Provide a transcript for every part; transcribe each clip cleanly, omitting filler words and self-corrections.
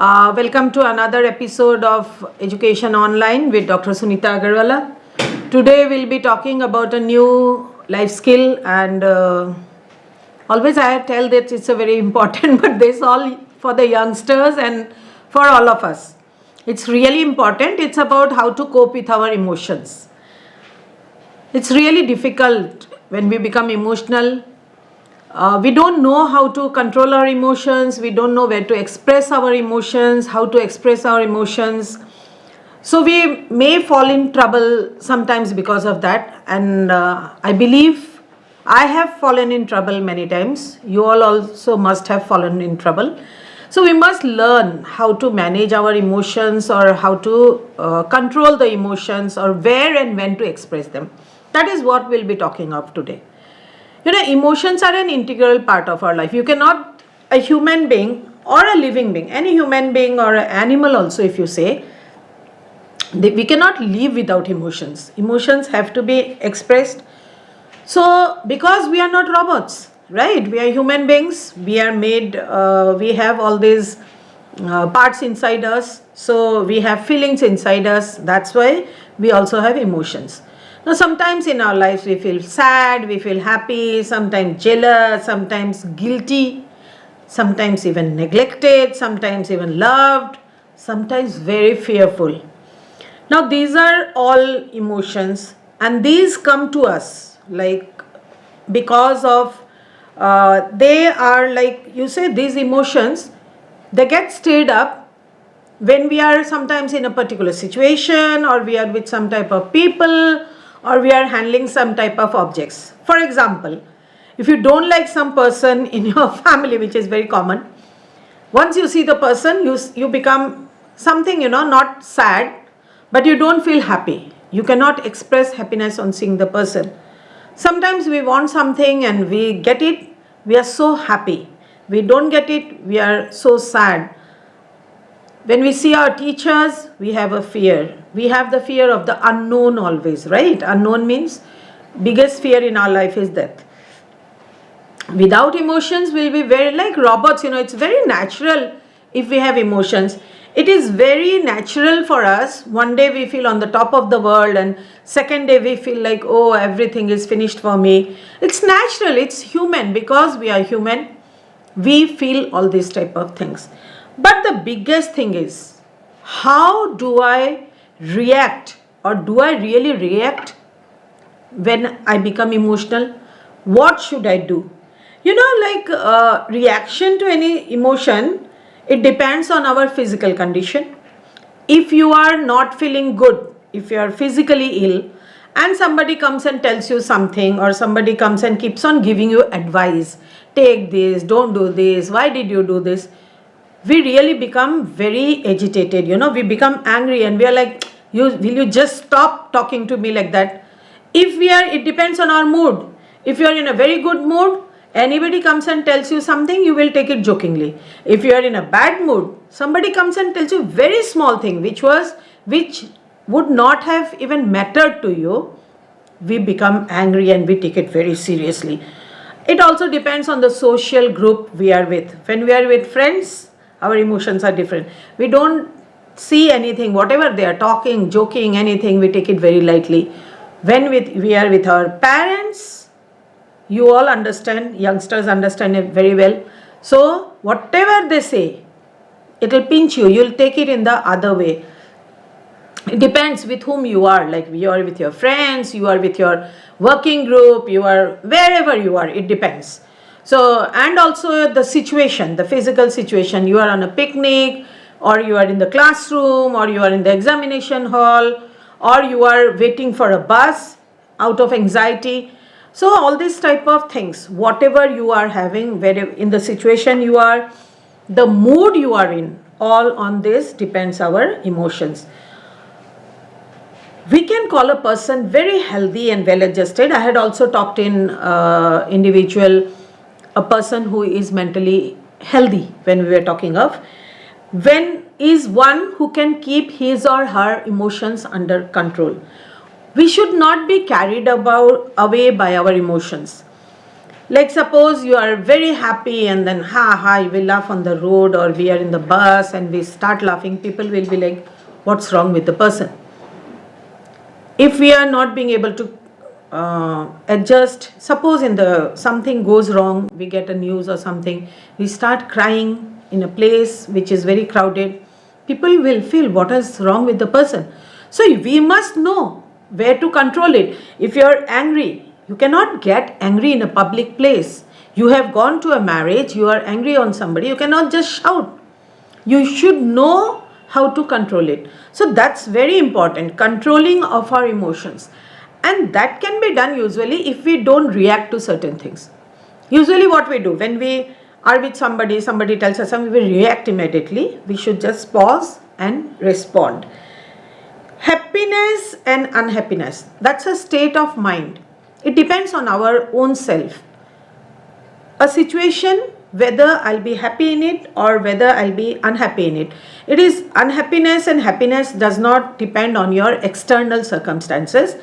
Welcome to another episode of Education Online with Dr. Sunita Agarwalla. Today we'll be talking about a new life skill, and always I tell that it's a very important, but this all for the youngsters and for all of us. It's really important. It's about how to cope with our emotions. It's really difficult when we become emotional. We don't know how to control our emotions. We don't know where to express our emotions, how to express our emotions. So we may fall in trouble sometimes because of that. And I believe I have fallen in trouble many times. You all also must have fallen in trouble. So we must learn how to manage our emotions, or how to control the emotions, or where and when to express them. That is what we'll be talking of today. Emotions are an integral part of our life. You cannot, a human being or a living being, any human being or an animal also, if you say, we cannot live without emotions. Emotions have to be expressed. So, because we are not robots, right? We are human beings. We are made, we have all these parts inside us. So, we have feelings inside us. That's why we also have emotions. Now, sometimes in our lives we feel sad, we feel happy, sometimes jealous, sometimes guilty, sometimes even neglected, sometimes even loved, sometimes very fearful. Now, these are all emotions, and these come to us because of they are these emotions, they get stirred up when we are sometimes in a particular situation, or we are with some type of people, or we are handling some type of objects. For example, if you don't like some person in your family, which is very common, once you see the person, you become something, not sad, but you don't feel happy. You cannot express happiness on seeing the person. Sometimes we want something and we get it, we are so happy. We don't get it, we are so sad. When we see our teachers, we have a fear. We have the fear of the unknown always, right? Unknown means biggest fear in our life is death. Without emotions, we'll be very like robots. It's very natural if we have emotions. It is very natural for us. One day we feel on the top of the world, and second day we feel like, oh, everything is finished for me. It's natural, it's human. Because we are human, we feel all these type of things. But the biggest thing is, how do I react, or do I really react when I become emotional? What should I do? Reaction to any emotion, it depends on our physical condition. If you are not feeling good, if you are physically ill, and somebody comes and tells you something, or somebody comes and keeps on giving you advice, take this, don't do this, why did you do this? We really become very agitated, we become angry, and we are like, will you just stop talking to me like that? It depends on our mood. If you are in a very good mood, anybody comes and tells you something, you will take it jokingly. If you are in a bad mood, somebody comes and tells you very small thing, which would not have even mattered to you, we become angry and we take it very seriously. It also depends on the social group we are with. When we are with friends, our emotions are different. We don't see anything, whatever they are talking, joking, anything, we take it very lightly. When we are with our parents, you all understand, youngsters understand it very well. So whatever they say, it will pinch you, you'll take it in the other way. It depends with whom you are, like you are with your friends, you are with your working group, you are wherever you are, it depends. So, and also the situation, the physical situation, you are on a picnic, or you are in the classroom, or you are in the examination hall, or you are waiting for a bus out of anxiety. So all these type of things, whatever you are having, in the situation you are, the mood you are in, all on this depends our emotions. We can call a person very healthy and well adjusted. I had also talked in individual, a person who is mentally healthy, when we were talking of, when is one who can keep his or her emotions under control. We should not be carried away by our emotions. Like suppose you are very happy and then we laugh on the road, or we are in the bus and we start laughing, people will be like, what's wrong with the person? If we are not being able to adjust, suppose something goes wrong, we get a news or something, we start crying in a place which is very crowded, people will feel what is wrong with the person. So we must know where to control it. If you are angry, you cannot get angry in a public place. You have gone to a marriage, you are angry on somebody, you cannot just shout. You should know how to control it. So that's very important, controlling of our emotions. And that can be done usually if we don't react to certain things. Usually what we do, when we are with somebody tells us something, we react immediately. We should just pause and respond. Happiness and unhappiness, that's a state of mind. It depends on our own self. A situation, whether I'll be happy in it or whether I'll be unhappy in it. It is unhappiness and happiness does not depend on your external circumstances.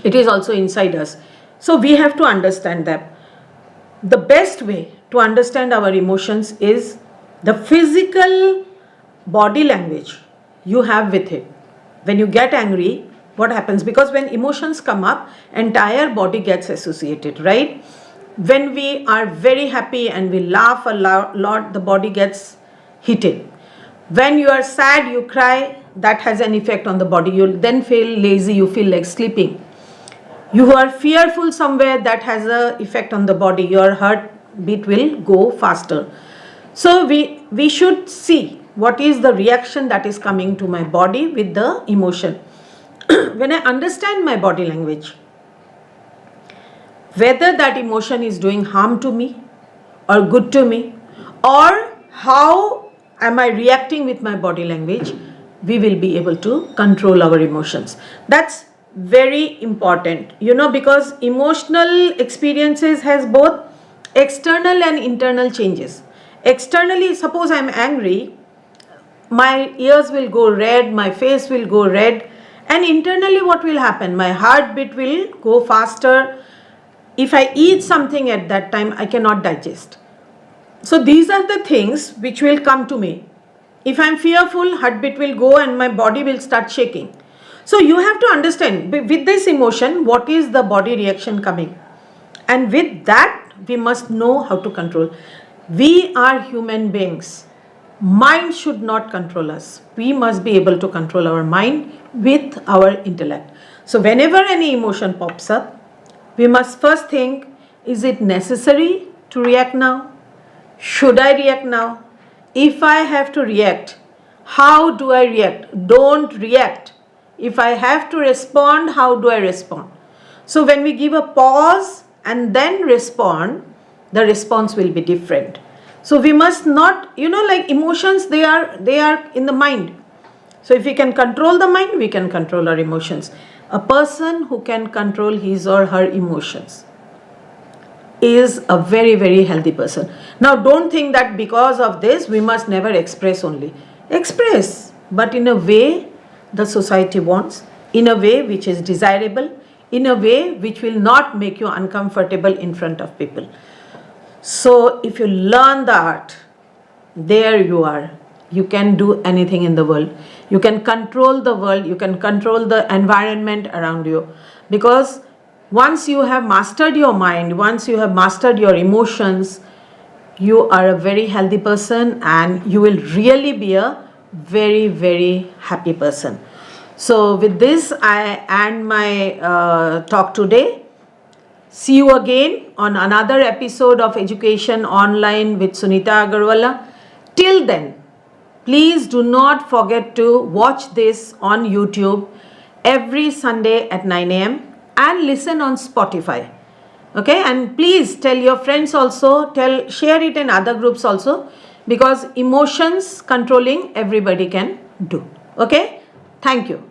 It is also inside us. So we have to understand that. The best way to understand our emotions is the physical body language you have with it. When you get angry, what happens? Because when emotions come up, entire body gets associated, right? When we are very happy and we laugh a lot, the body gets heated. When you are sad, you cry, that has an effect on the body. You'll then feel lazy, you feel like sleeping. You are fearful somewhere, that has an effect on the body. Your heartbeat will go faster. So we should see what is the reaction that is coming to my body with the emotion. When I understand my body language, whether that emotion is doing harm to me or good to me, or how am I reacting with my body language, we will be able to control our emotions. That's very important, because emotional experiences has both external and internal changes. Externally, suppose I'm angry, my ears will go red, my face will go red, and internally what will happen? My heartbeat will go faster. If I eat something at that time, I cannot digest. So these are the things which will come to me. If I'm fearful, heartbeat will go and my body will start shaking. So you have to understand with this emotion, what is the body reaction coming? And with that, we must know how to control. We are human beings. Mind should not control us. We must be able to control our mind with our intellect. So whenever any emotion pops up, we must first think, is it necessary to react now? Should I react now? If I have to react, how do I react? Don't react. If I have to respond, how do I respond? So when we give a pause and then respond, the response will be different. So we must not, like emotions, they are in the mind. So if we can control the mind, we can control our emotions. A person who can control his or her emotions is a very, very healthy person. Now don't think that because of this, we must never express only. Express, but in a way the society wants, in a way which is desirable, in a way which will not make you uncomfortable in front of people. So if you learn the art, there you are. You can do anything in the world. You can control the world, you can control the environment around you. Because once you have mastered your mind, once you have mastered your emotions, you are a very healthy person and you will really be a very, very happy person. So with this, I end my talk today. See you again on another episode of Education Online with Sunita Agarwalla. Till then, please do not forget to watch this on YouTube every Sunday at 9 a.m. and listen on Spotify. Okay, and please tell your friends also, share it in other groups also, because emotions controlling everybody can do. Okay, thank you.